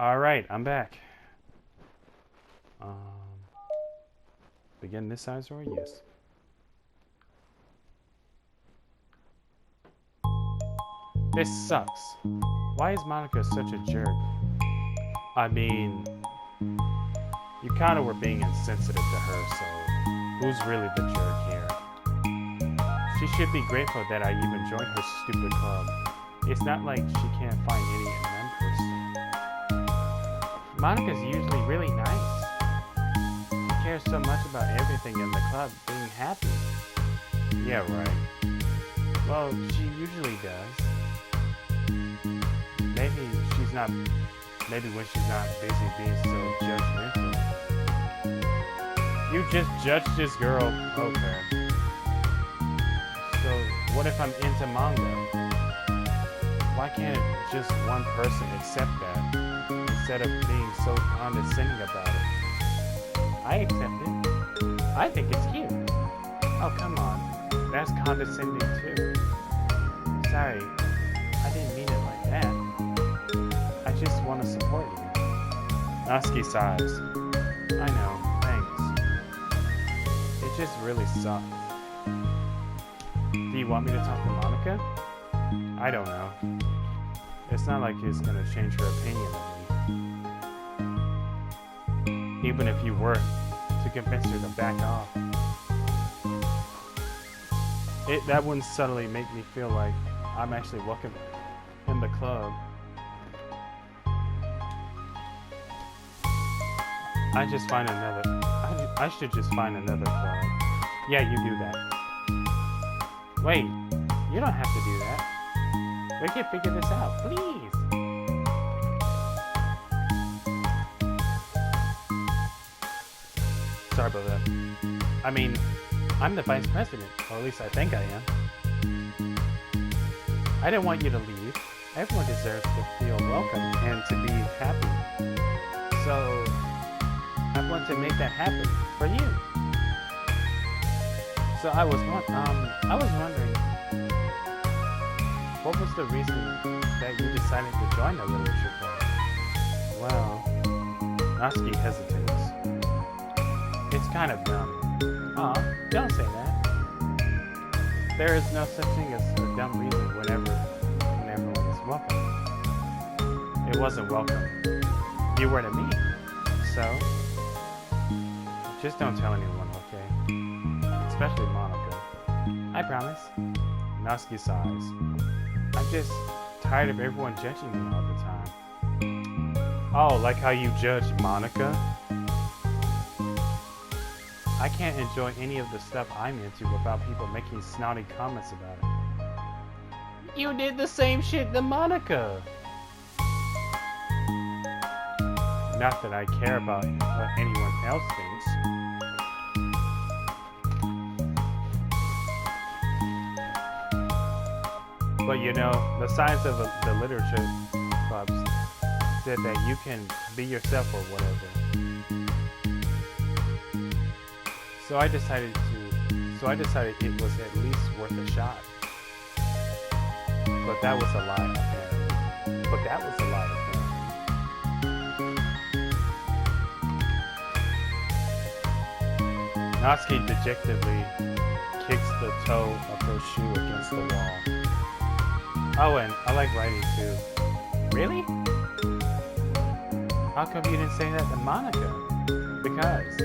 Alright, I'm back. Begin this size or yes. This sucks. Why is Monica such a jerk? I mean, you kind of were being insensitive to her, so who's really the jerk here? She should be grateful that I even joined her stupid club. It's not like she can't find any members. Monica's usually really nice. She cares so much about everything in the club being happy. Yeah, right. Well, she usually does. Maybe when she's not busy being so judgmental. You just judged this girl. Okay. So, what if I'm into manga? Why can't just one person accept that instead of being so condescending about it? I accept it. I think it's cute. Oh, come on. That's condescending too. Sorry, I didn't mean it like that. I just want to support you. Natsuki sighs. I know, thanks. It just really sucks. Do you want me to talk to Monica? I don't know. It's not like it's gonna change her opinion of me. Even if you were to convince her to back off. That wouldn't subtly make me feel like I'm actually welcome in the club. I should just find another club. Yeah, you do that. Wait, you don't have to do that. We can figure this out, please. Sorry about that. I mean, I'm the vice president, or at least I think I am. I didn't want you to leave. Everyone deserves to feel welcome and to be happy. So, I want to make that happen for you. So I was wondering, what was the reason that you decided to join the literature club? Well, Natsuki hesitates. It's kind of dumb. Aw, don't say that. There is no such thing as a dumb reason when everyone is welcome. It wasn't welcome. You were to me. So, just don't tell anyone, okay? Especially Monica. I promise. Natsuki sighs. I'm just tired of everyone judging me all the time. Oh, like how you judge Monica? I can't enjoy any of the stuff I'm into without people making snotty comments about it. You did the same shit to Monica! Not that I care about what anyone else thinks. But you know, the science of the literature clubs said that you can be yourself or whatever. So I decided it was at least worth a shot. But that was a lie, apparently. Natsuki dejectedly kicks the toe of her shoe against the wall. Oh, and I like writing too. Really? How come you didn't say that to Monica? Because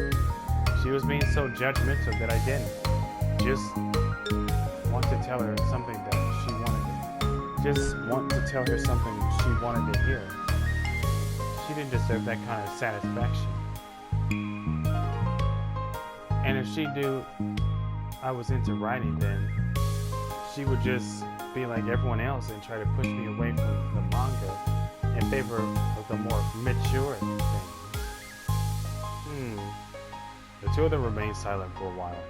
she was being so judgmental that I didn't. Just want to tell her something that she wanted to hear. She didn't deserve that kind of satisfaction. And if she knew I was into writing, then she would just be like everyone else and try to push me away from the manga in favor of the more mature things. The two of them remain silent for a while.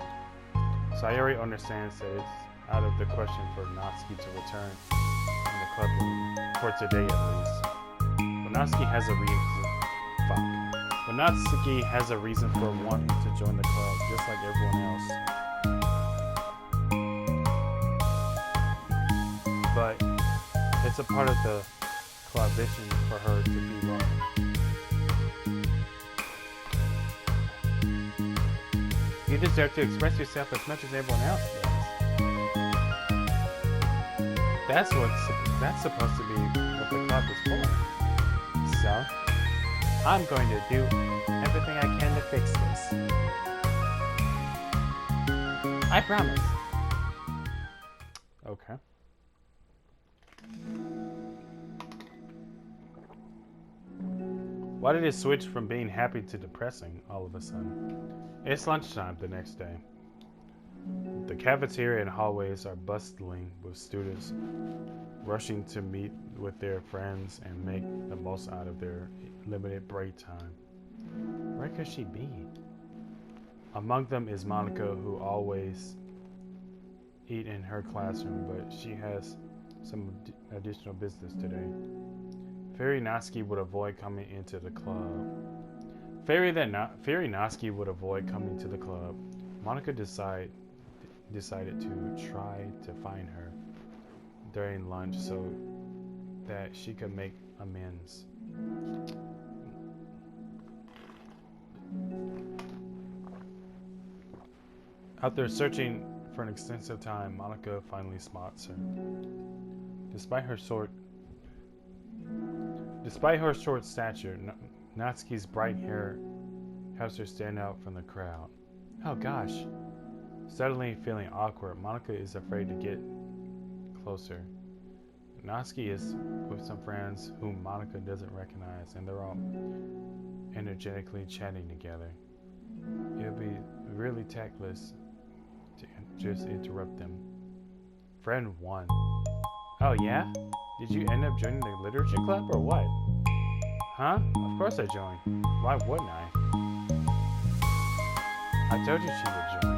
Sayori understands that it's out of the question for Natsuki to return in the club room, for today at least. But Natsuki has a reason for wanting to join the club, just like everyone else. But it's a part of the club vision for her to be welcome. You deserve to express yourself as much as everyone else does. That's supposed to be what the club is for. So, I'm going to do everything I can to fix this. I promise. Okay. Why did it switch from being happy to depressing all of a sudden? It's lunchtime the next day. The cafeteria and hallways are bustling with students rushing to meet with their friends and make the most out of their limited break time. Where could she be? Among them is Monica, who always eat in her classroom, but she has some additional business today. Fairy Natsuki would avoid coming into the club. Fairy Natsuki would avoid coming to the club. Monica decided to try to find her during lunch so that she could make amends. After searching for an extensive time, Monica finally spots her. Despite her short stature, Natsuki's bright hair helps her stand out from the crowd. Oh gosh. Suddenly feeling awkward, Monica is afraid to get closer. Natsuki is with some friends whom Monica doesn't recognize, and they're all energetically chatting together. It would be really tactless to just interrupt them. Friend 1. Oh yeah? Did you end up joining the literature club or what? Huh? Of course I joined. Why wouldn't I? I told you she would join.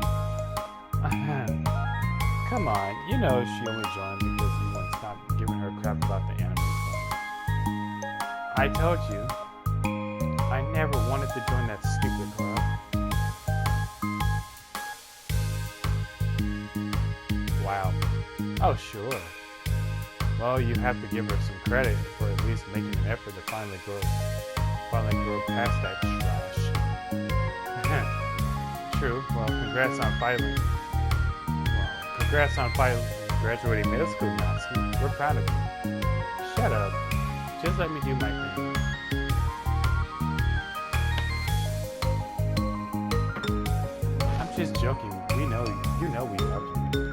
Come on, you know she only joined because you wouldn't stop giving her crap about the anime club. I told you, I never wanted to join that stupid club. Wow. Oh, sure. Well, you have to give her some credit for at least making an effort to finally grow past that trash. True. Well, congrats on graduating middle school, Natsuki. We're proud of you. Shut up. Just let me do my thing. I'm just joking. You know we love you.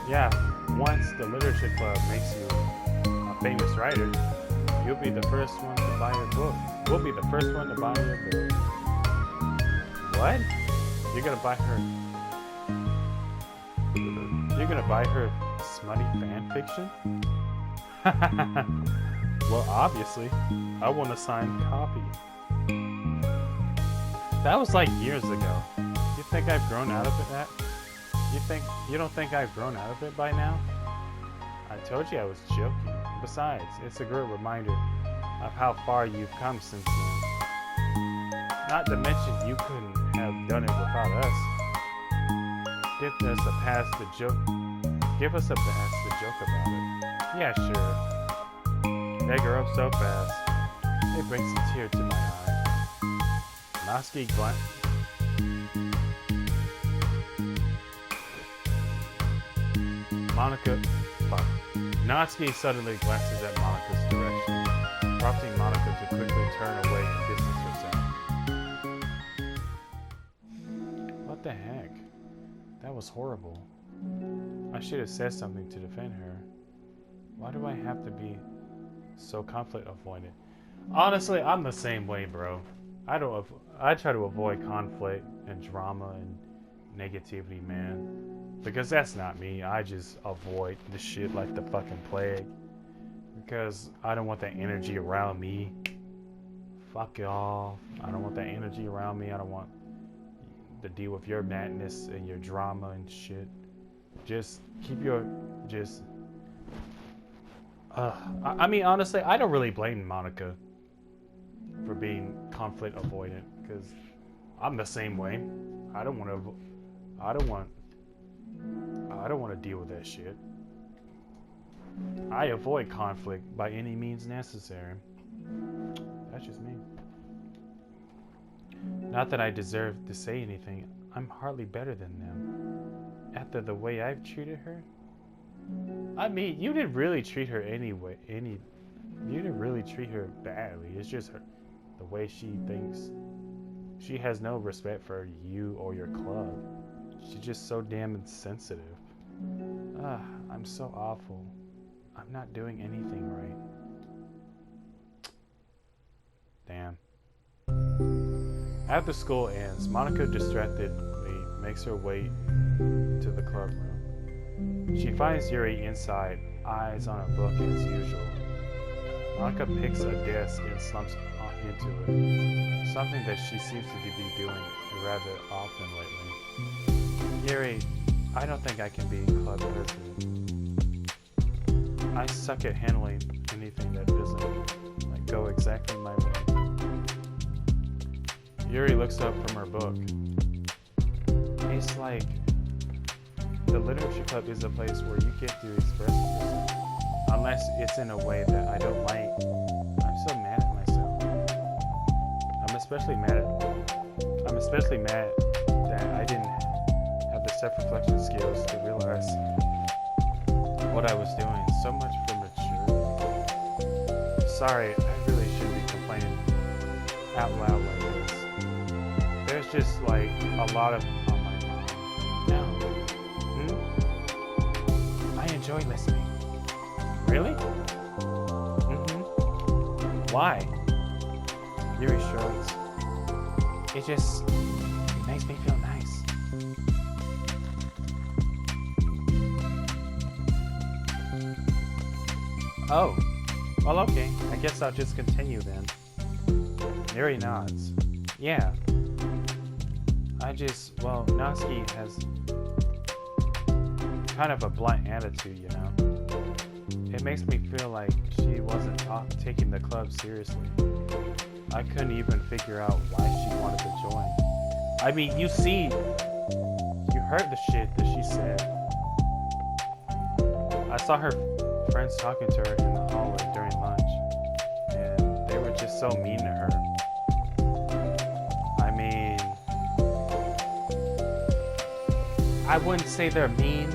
Yeah, once the literature club makes you a famous writer, you'll be the first one to buy your book. We'll be the first one to buy your book. What? You're gonna buy her smutty fan fiction? Well, obviously, I want a signed copy. That was like years ago. You think I've grown out of it? You don't think I've grown out of it by now? I told you I was joking. Besides, it's a great reminder of how far you've come since then. Not to mention you couldn't have done it without us. Give us a pass to joke about it. Yeah, sure. They grew up so fast. It brings a tear to my eye. Natsuki Natsuki suddenly glances at Monica's direction, prompting Monica to quickly turn away and distance herself. What the heck? That was horrible. I should have said something to defend her. Why do I have to be so conflict avoidant? Honestly, I'm the same way, bro. I try to avoid conflict and drama and negativity, man. Because that's not me. I just avoid the shit like the fucking plague. Because I don't want that energy around me. Fuck y'all. I don't want that energy around me. I don't want to deal with your madness and your drama and shit. Just keep your... I mean, honestly, I don't really blame Monica for being conflict avoidant. Because I'm the same way. I don't want to deal with that shit. I avoid conflict by any means necessary. That's just me. Not that I deserve to say anything. I'm hardly better than them. After the way I've treated her? I mean, you didn't really treat her anyway. You didn't really treat her badly. It's just the way she thinks. She has no respect for you or your club. She's just so damn insensitive. I'm so awful. I'm not doing anything right. Damn. After school ends, Monica distractedly makes her way to the club room. She finds Yuri inside, eyes on a book as usual. Monica picks a desk and slumps into it, something that she seems to be doing rather often lately. Yuri, I don't think I can be club president. I suck at handling anything that doesn't go exactly my way. Yuri looks up from her book. It's like the literature club is a place where you get to express yourself, unless it's in a way that I don't like. I'm so mad at myself. I'm especially mad that I didn't have the self-reflection skills to realize what I was doing. So much for maturity. Sorry, I really shouldn't be complaining out loud like this. There's just a lot of on my mind. No. I enjoy listening. Really? Why? Yuri shrugs. It just makes me feel nice. Oh. Well, okay. I guess I'll just continue then. Yuri nods. Yeah. Natsuki has kind of a blunt attitude, you know? It makes me feel like she wasn't taking the club seriously. I couldn't even figure out why she wanted to join. I mean, you heard the shit that she said. I saw her friends talking to her in the hallway during lunch, and they were just so mean to her. I mean, I wouldn't say they're mean,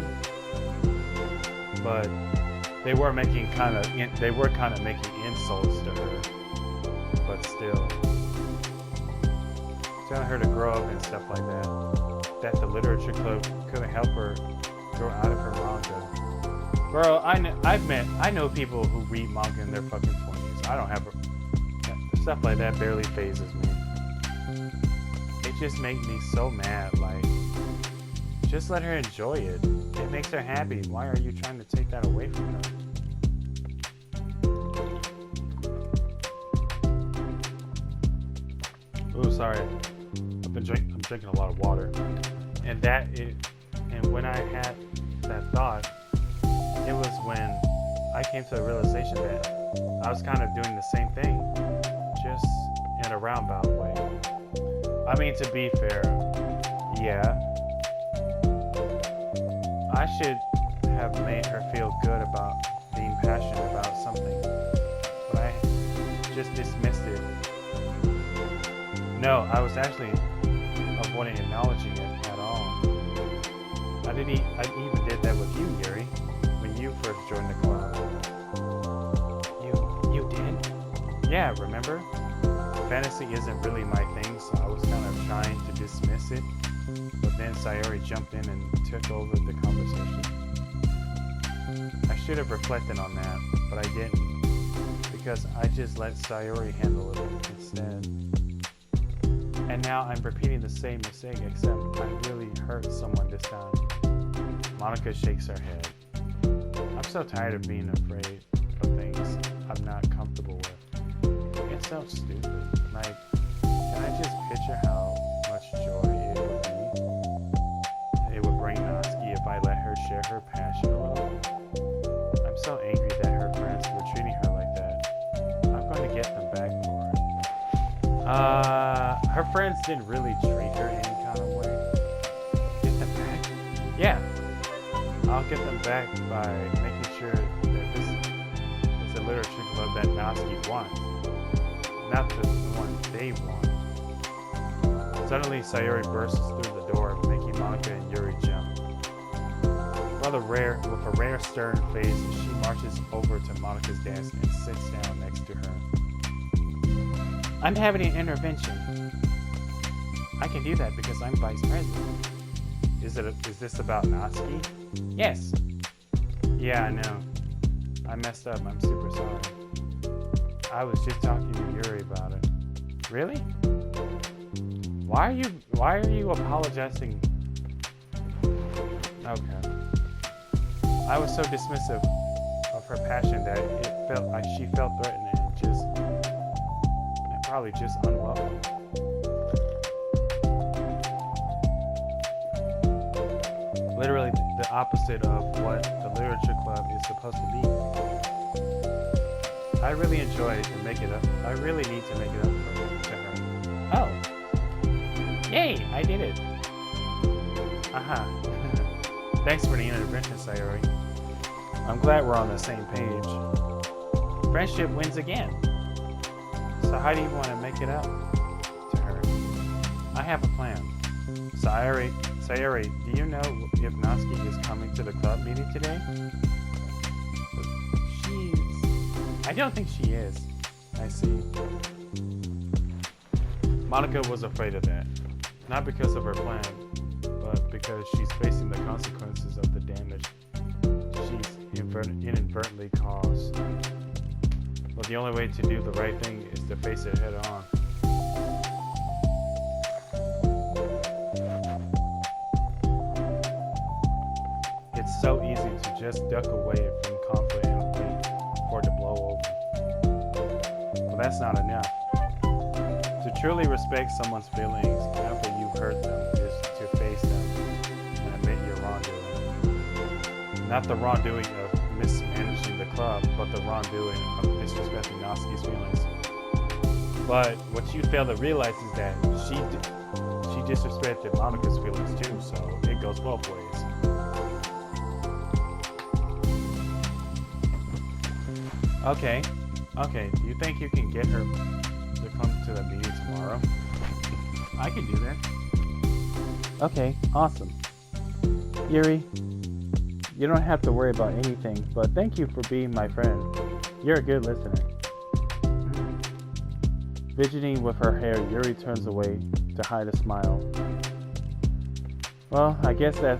but they were kind of making insults to her, but still telling her to grow up and stuff like that. That the literature club couldn't help her grow out of her manga. Bro, I know people who read manga in their fucking 20s. I don't have stuff like that barely phases me. It just makes me so mad. Just let her enjoy it. It makes her happy. Why are you trying to take that away from her? Oh, sorry. I'm drinking a lot of water. And when I had that thought, it was when I came to the realization that I was kind of doing the same thing, just in a roundabout way. I mean, to be fair, yeah. I should have made her feel good about being passionate about something, but I just dismissed it. No, I was actually avoiding acknowledging it at all. I even did that with you, Yuri, when you first joined the club. You did? Yeah, remember? Fantasy isn't really my thing, so I was kind of trying to dismiss it. But then Sayori jumped in and took over the conversation. I should have reflected on that, but I didn't, because I just let Sayori handle it instead. And now I'm repeating the same mistake, except I really hurt someone this time. Monica shakes her head. I'm so tired of being afraid of things I'm not comfortable with. It's so stupid. Can I just picture how much joy it would bring Natsuki if I let her share her passion a little? I'm so angry that her friends were treating her like that. I'm going to get them back for her. Her friends didn't really treat her any kind of way. Get them back? Yeah. I'll get them back by making sure that this is a literature club that Natsuki wants, not the one they want. Suddenly, Sayori bursts through the door, making Monica and Yuri jump. With a rare stern face, she marches over to Monica's desk and sits down next to her. I'm having an intervention. I can do that because I'm vice president. Is this about Natsuki? Yes. Yeah, I know. I messed up. I'm super sorry. I was just talking to Yuri about it. Really? Why are you apologizing? Okay. I was so dismissive of her passion that she felt threatened and probably just unwelcome. Literally the opposite of what the literature club is supposed to be. I really enjoy it and make it up. I really need to make it up to her. Oh. Yay, I did it. Aha. Thanks for the intervention, Sayori. I'm glad we're on the same page. Friendship wins again. So how do you want to make it up to her? I have a plan. Sayori, do you know if Natsuki is coming to the club meeting today? I don't think she is. I see. Monica was afraid of that. Not because of her plan, but because she's facing the consequences of the damage she's inadvertently caused. But the only way to do the right thing is to face it head on. It's so easy to just duck away from conflict and wait for it to blow over. But that's not enough. To truly respect someone's feelings after you've hurt them is to face them and admit your wrongdoing. Not the wrongdoing of mismanaging the club, but the wrongdoing of disrespecting Natsuki's feelings. But what you fail to realize is that she disrespected Monica's feelings too, so it goes both ways. Okay. Do you think you can get her to come to the meeting tomorrow? I can do that. Okay, awesome. Yuri, you don't have to worry about anything, but thank you for being my friend. You're a good listener. Fidgeting with her hair, Yuri turns away to hide a smile. Well, I guess for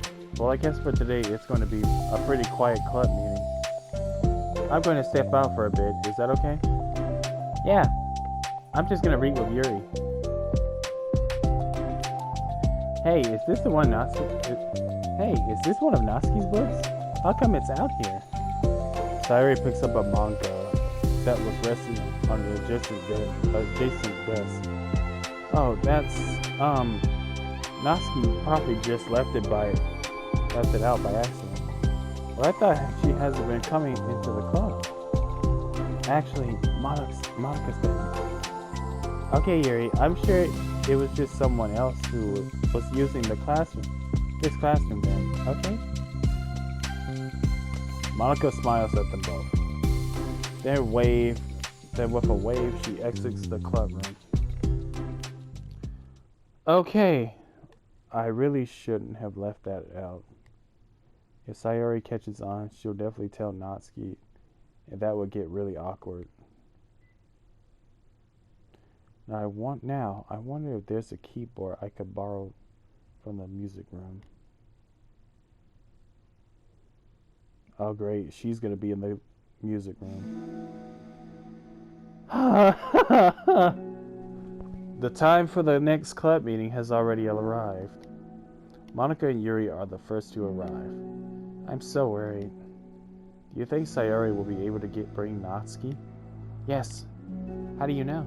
today it's going to be a pretty quiet club meeting. I'm going to step out for a bit. Is that okay? Yeah. I'm just going to read with Yuri. Hey, is this one of Natsuki's books? How come it's out here? Sayori picks up a manga that was resting on the adjacent desk. Oh, that's, Natsuki probably just left it out by accident. Well, I thought she hasn't been coming into the club. Actually, Monica's been. Okay, Yuri, I'm sure it was just someone else who was using this classroom then, okay? Monica smiles at them both. Then with a wave, she exits the club room. Okay, I really shouldn't have left that out. If Sayori catches on, she'll definitely tell Natsuki, and that would get really awkward. I wonder if there's a keyboard I could borrow from the music room. Oh great, she's gonna be in the music room. The time for the next club meeting has already arrived. Monica and Yuri are the first to arrive. I'm so worried. Do you think Sayori will be able to bring Natsuki? Yes. How do you know?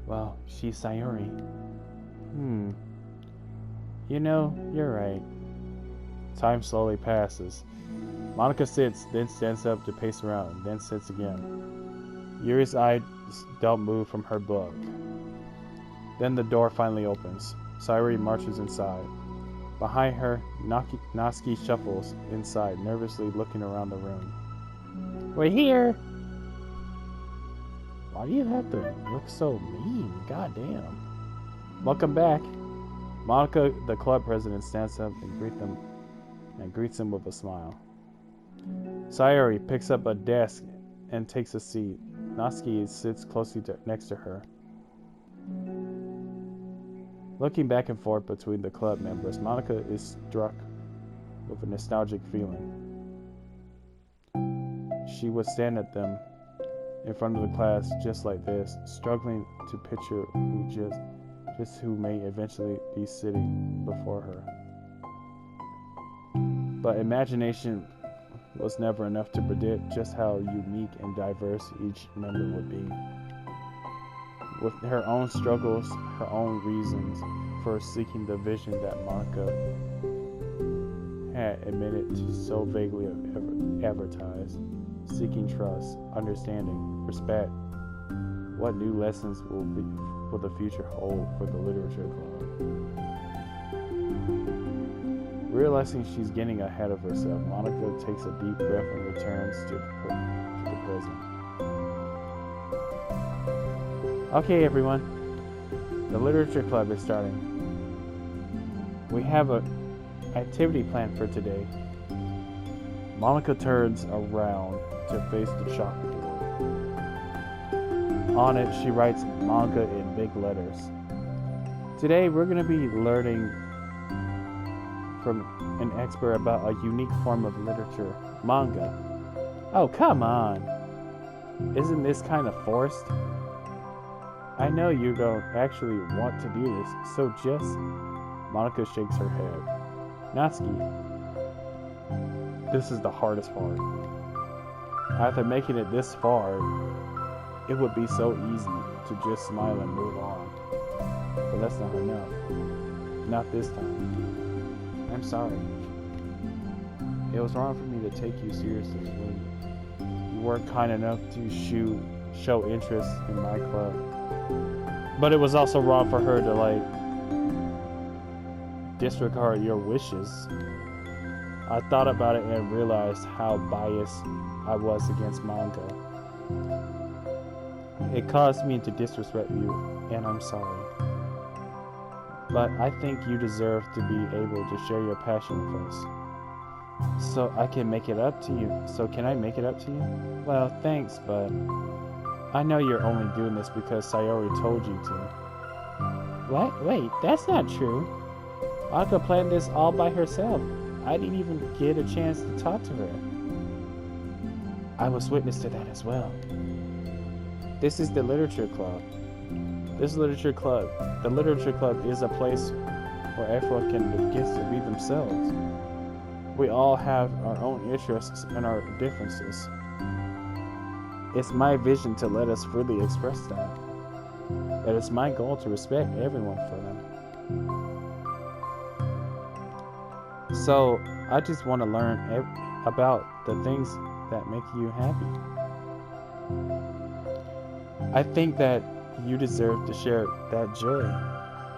Well, she's Sayori. You know, you're right. Time slowly passes. Monica sits, then stands up to pace around, then sits again. Yuri's eyes don't move from her book. Then the door finally opens. Sayori marches inside. Behind her, Natsuki shuffles inside, nervously looking around the room. We're here! Why do you have to look so mean? Goddamn. Welcome back. Monica, the club president, stands up and greets him with a smile. Sayori picks up a desk and takes a seat. Natsuki sits closely next to her. Looking back and forth between the club members, Monica is struck with a nostalgic feeling. She would stand at them in front of the class just like this, struggling to picture who may eventually be sitting before her. But imagination was never enough to predict just how unique and diverse each member would be. With her own struggles, her own reasons for seeking the vision that Monica had admitted to so vaguely advertised, seeking trust, understanding, respect. What new lessons will the future hold for the literature club? Realizing she's getting ahead of herself, Monica takes a deep breath and returns to the present. Okay, everyone. The literature club is starting. We have an activity planned for today. Monica turns around to face the chalkboard. On it, she writes manga in big letters. Today, we're going to be learning from an expert about a unique form of literature, manga. Oh, come on. Isn't this kind of forced? I know you don't actually want to do this, so just... Monica shakes her head. Natsuki, this is the hardest part. After making it this far, it would be so easy to just smile and move on. But that's not enough. Not this time. I'm sorry. It was wrong for me to take you seriously when you weren't kind enough to show interest in my club. But it was also wrong for her to, disregard your wishes. I thought about it and realized how biased I was against manga. It caused me to disrespect you, and I'm sorry. But I think you deserve to be able to share your passion with us. So I can make it up to you. So can I make it up to you? Well, thanks, but I know you're only doing this because Sayori told you to. What? Wait, that's not true. Monica planned this all by herself. I didn't even get a chance to talk to her. I was witness to that as well. This is the literature club. The literature club is a place where everyone gets to be themselves. We all have our own interests and our differences. It's my vision to let us freely express that. That it's my goal to respect everyone for them. So, I just want to learn about the things that make you happy. I think that you deserve to share that joy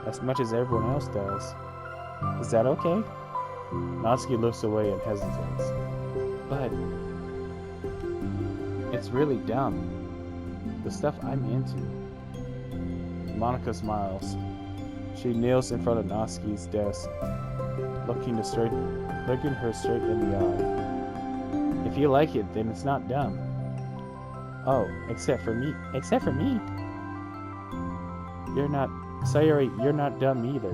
as much as everyone else does. Is that okay? Natsuki looks away and hesitates. But it's really dumb. The stuff I'm into. Monica smiles. She kneels in front of Natsuki's desk, looking her straight in the eye. If you like it, then it's not dumb. Oh, except for me. Except for me? Sayori, you're not dumb either.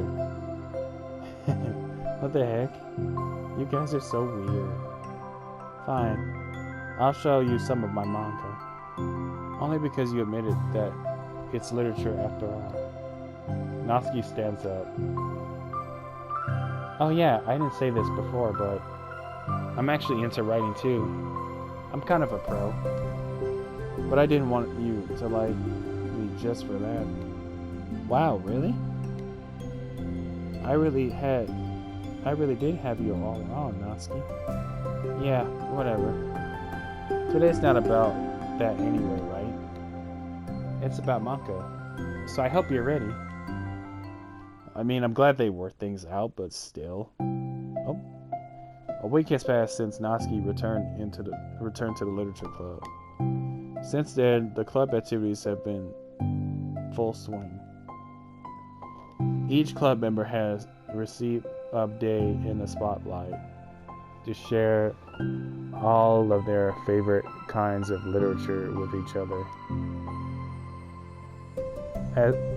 What the heck? You guys are so weird. Fine. I'll show you some of my manga. Only because you admitted that it's literature after all. Natsuki stands up. Oh yeah, I didn't say this before, but I'm actually into writing too. I'm kind of a pro. But I didn't want you to like me just for that. Wow, really? I really did have you all wrong, Natsuki. Yeah, whatever. Today's not about that anyway, right? It's about manga. So I hope you're ready. I mean, I'm glad they worked things out, but still. Oh. A week has passed since Natsuki returned to the literature club. Since then, the club activities have been full swing. Each club member has received a day in the spotlight to share all of their favorite kinds of literature with each other.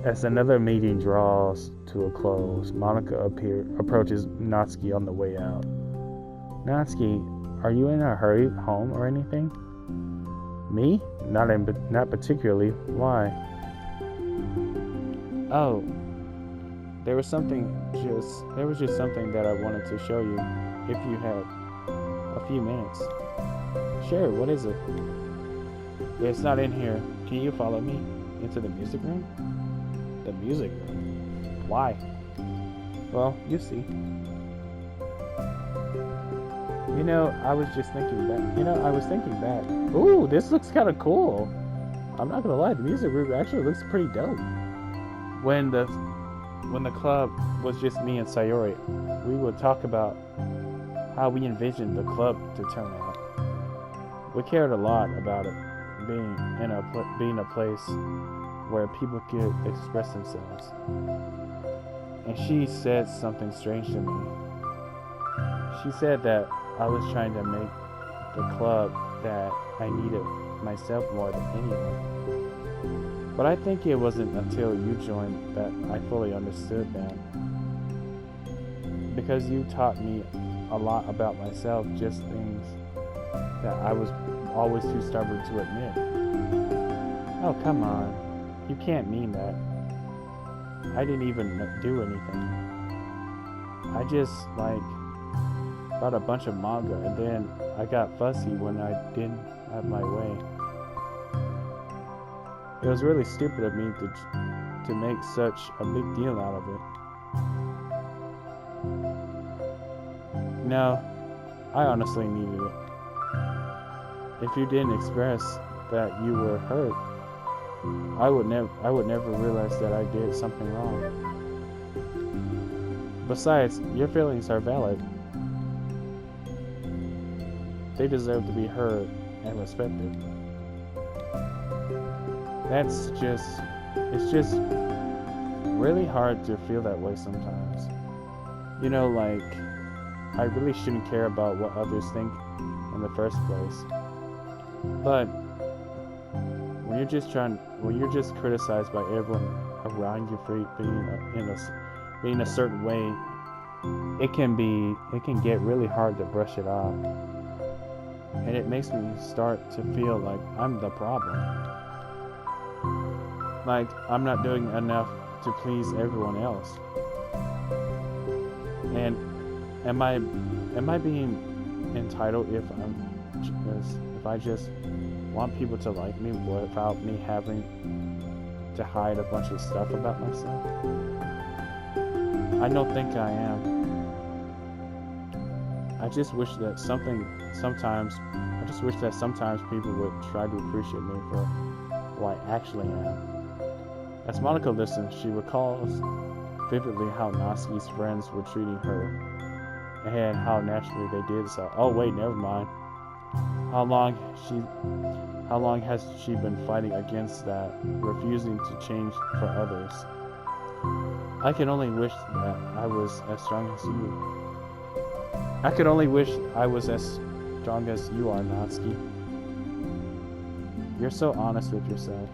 As another meeting draws to a close, Monica approaches Natsuki on the way out. Natsuki, are you in a hurry home or anything? Me? Not particularly. Why? Oh, there was just something that I wanted to show you, if you had a few minutes. Sure, what is it? It's not in here. Can you follow me into the music room? The music room? Why? Well, you see. I was thinking back. Ooh, this looks kind of cool. I'm not gonna lie, the music room actually looks pretty dope. When the club was just me and Sayori, we would talk about how we envisioned the club to turn out. We cared a lot about it being a place where people could express themselves. And she said something strange to me. She said that I was trying to make the club that I needed myself more than anyone. But I think it wasn't until you joined that I fully understood that. Because you taught me a lot about myself, just things that I was always too stubborn to admit. Oh, come on. You can't mean that. I didn't even do anything. I just, bought a bunch of manga, and then I got fussy when I didn't have my way. It was really stupid of me to make such a big deal out of it. No, I honestly needed it. If you didn't express that you were hurt, I would never realize that I did something wrong. Besides, your feelings are valid. They deserve to be heard and respected. It's just really hard to feel that way sometimes. I really shouldn't care about what others think in the first place. But when you're just criticized by everyone around you for being a certain way, it can get really hard to brush it off. And it makes me start to feel like I'm the problem. Like I'm not doing enough to please everyone else. And am I being entitled if I just want people to like me without me having to hide a bunch of stuff about myself? I don't think I am. I just wish that sometimes people would try to appreciate me for who I actually am. As Monica listens, she recalls vividly how Natsuki's friends were treating her and how naturally they did so. Oh wait, never mind. How long has she been fighting against that, refusing to change for others? I can only wish that I was as strong as you. I could only wish I was as strong as you are, Natsuki. You're so honest with yourself.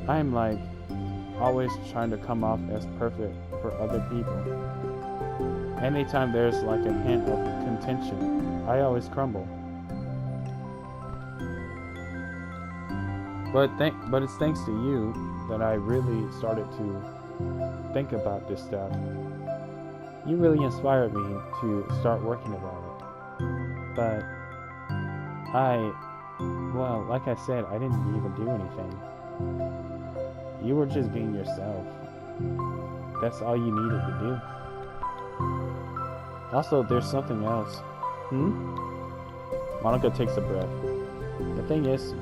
I'm always trying to come off as perfect for other people. Anytime there's a hint of contention, I always crumble. But it's thanks to you that I really started to think about this stuff. You really inspired me to start working about it. But like I said, I didn't even do anything. You were just being yourself. That's all you needed to do. Also, there's something else. Monica takes a breath. The thing is,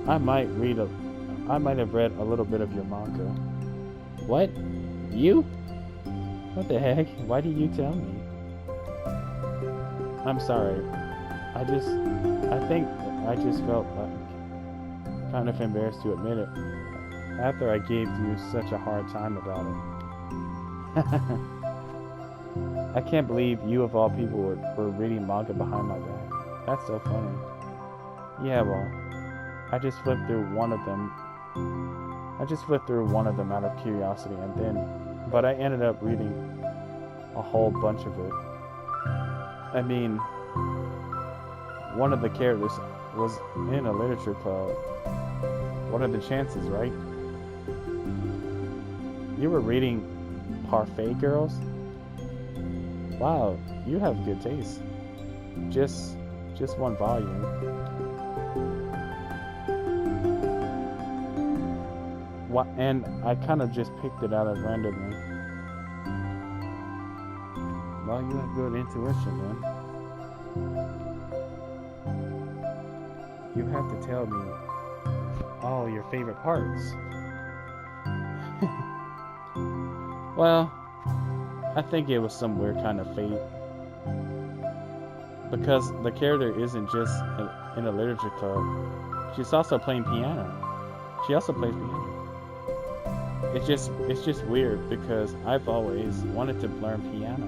I might have read a little bit of your manga. What? You? What the heck? Why did you tell me? I'm sorry. I think I just felt kind of embarrassed to admit it after I gave you such a hard time about it. I can't believe you of all people were reading manga behind my back. That's so funny. Yeah, well, I just flipped through one of them. Out of curiosity, but I ended up reading a whole bunch of it. I mean, one of the characters was in a literature club. What are the chances, right? You were reading Parfait Girls? Wow, you have good taste. Just one volume. What? And I kind of just picked it out of randomly. Well, you have good intuition, then. You have to tell me all your favorite parts. Well, I think it was some weird kind of fate. Because the character isn't just in a literature club. She's also playing piano. She also plays piano. It's just weird because I've always wanted to learn piano.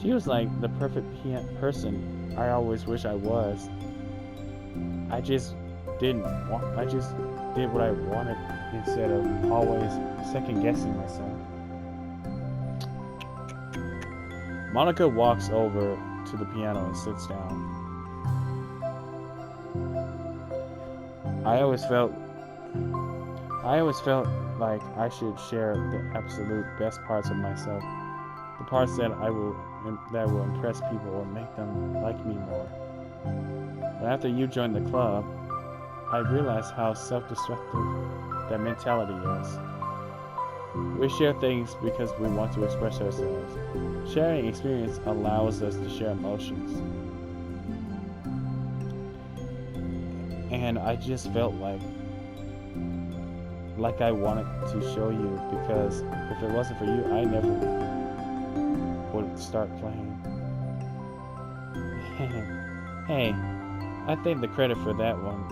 She was like the perfect person I always wish I was. I just did what I wanted instead of always second guessing myself. Monica walks over to the piano and sits down. I always felt like I should share the absolute best parts of myself, the parts that will impress people or make them like me more. But after you joined the club, I realized how self-destructive that mentality is. We share things because we want to express ourselves. Sharing experience allows us to share emotions. And I just felt like I wanted to show you, because if it wasn't for you, I never would start playing. Hey, I think the credit for that one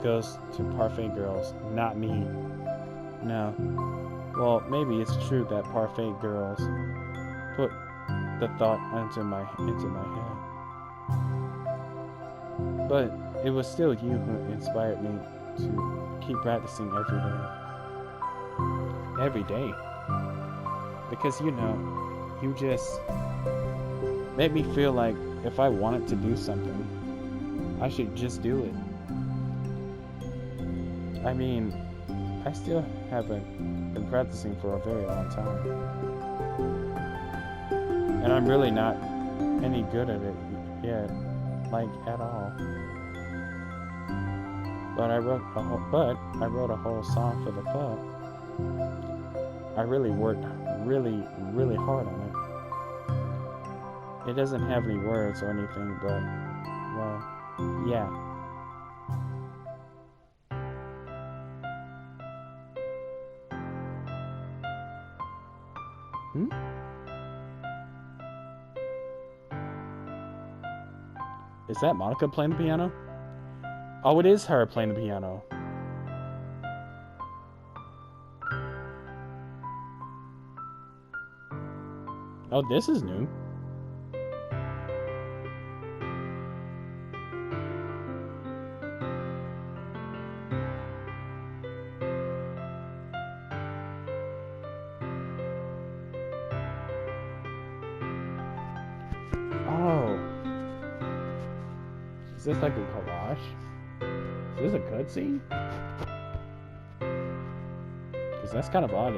goes to Parfait Girls, not me. No. Well, maybe it's true that Parfait Girls put the thought into my head. But it was still you who inspired me to keep practicing every day. Every day. Because, you just made me feel like if I wanted to do something, I should just do it. I mean, I still haven't been practicing for a very long time. And I'm really not any good at it yet, like at all. But I wrote a whole song for the club. I really worked really, really hard on it. It doesn't have any words or anything, but, well, yeah. Is that Monica playing the piano? Oh, it is her playing the piano. Oh, this is new. Oh. Is this like a collage? Is this a cutscene? Because that's kind of odd.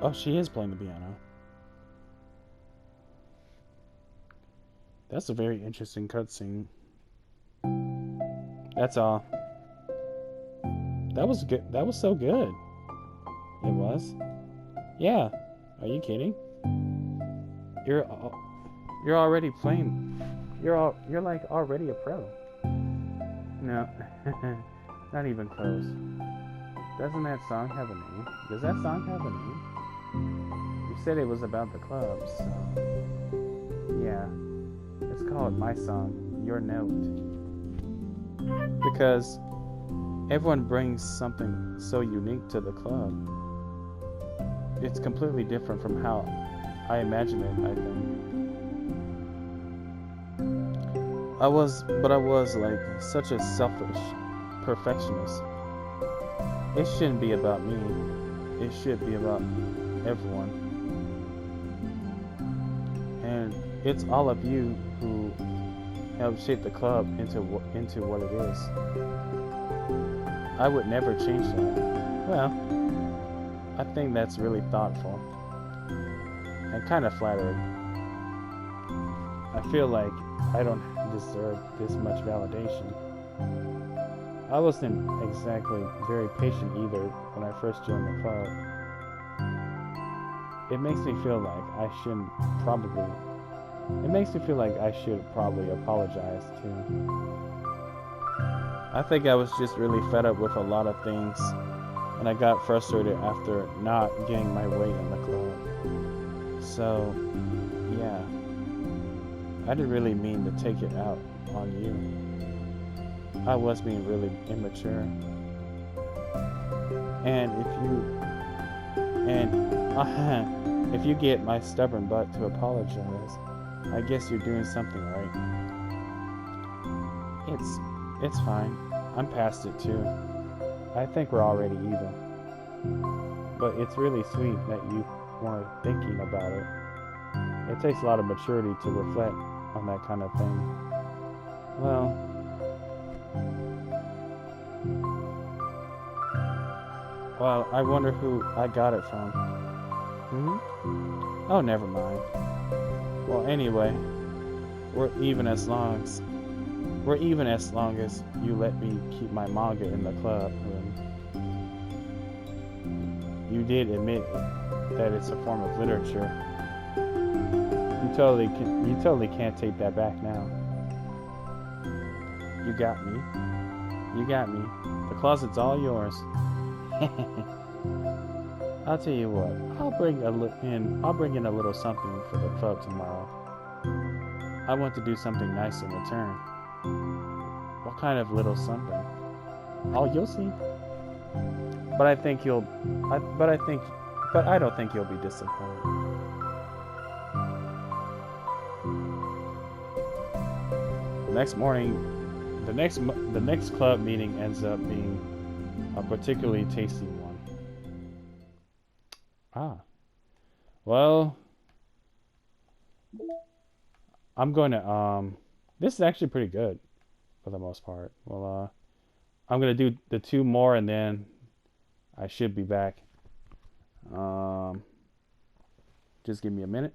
Oh, she is playing the piano. That's a very interesting cutscene. That's all. That was good. That was so good. It was. Yeah. Are you kidding? You're you're already playing. You're like already a pro. No, not even close. Doesn't that song have a name? Does that song have a name? You said it was about the clubs, so yeah. It's called My Song, Your Note. Because everyone brings something so unique to the club. It's completely different from how I imagine it, I think. I was like such a selfish perfectionist. It shouldn't be about me. It should be about everyone. And it's all of you who helped shape the club into what it is. I would never change that. Well, I think that's really thoughtful and kind of flattering. I feel like I don't deserve this much validation. I wasn't exactly very patient either when I first joined the club. It makes me feel like I should probably apologize too. I think I was just really fed up with a lot of things, and I got frustrated after not getting my way in the club. So, yeah. I didn't really mean to take it out on you. I was being really immature. And if you get my stubborn butt to apologize, I guess you're doing something right. It's fine. I'm past it too. I think we're already even. But it's really sweet that you weren't thinking about it. It takes a lot of maturity to reflect on that kind of thing. Well, I wonder who I got it from. Oh, never mind. Well, anyway, we're even as long as you let me keep my manga in the club. You did admit that it's a form of literature. You totally can't take that back now. You got me. The closet's all yours. I'll tell you what. I'll bring in a little something for the club tomorrow. I want to do something nice in return. What kind of little something? Oh, you'll see. But I don't think you'll be disappointed. The next morning, the next club meeting ends up being a particularly tasty one. Well, I'm going to this is actually pretty good for the most part. Well, I'm going to do the two more and then I should be back. Just give me a minute.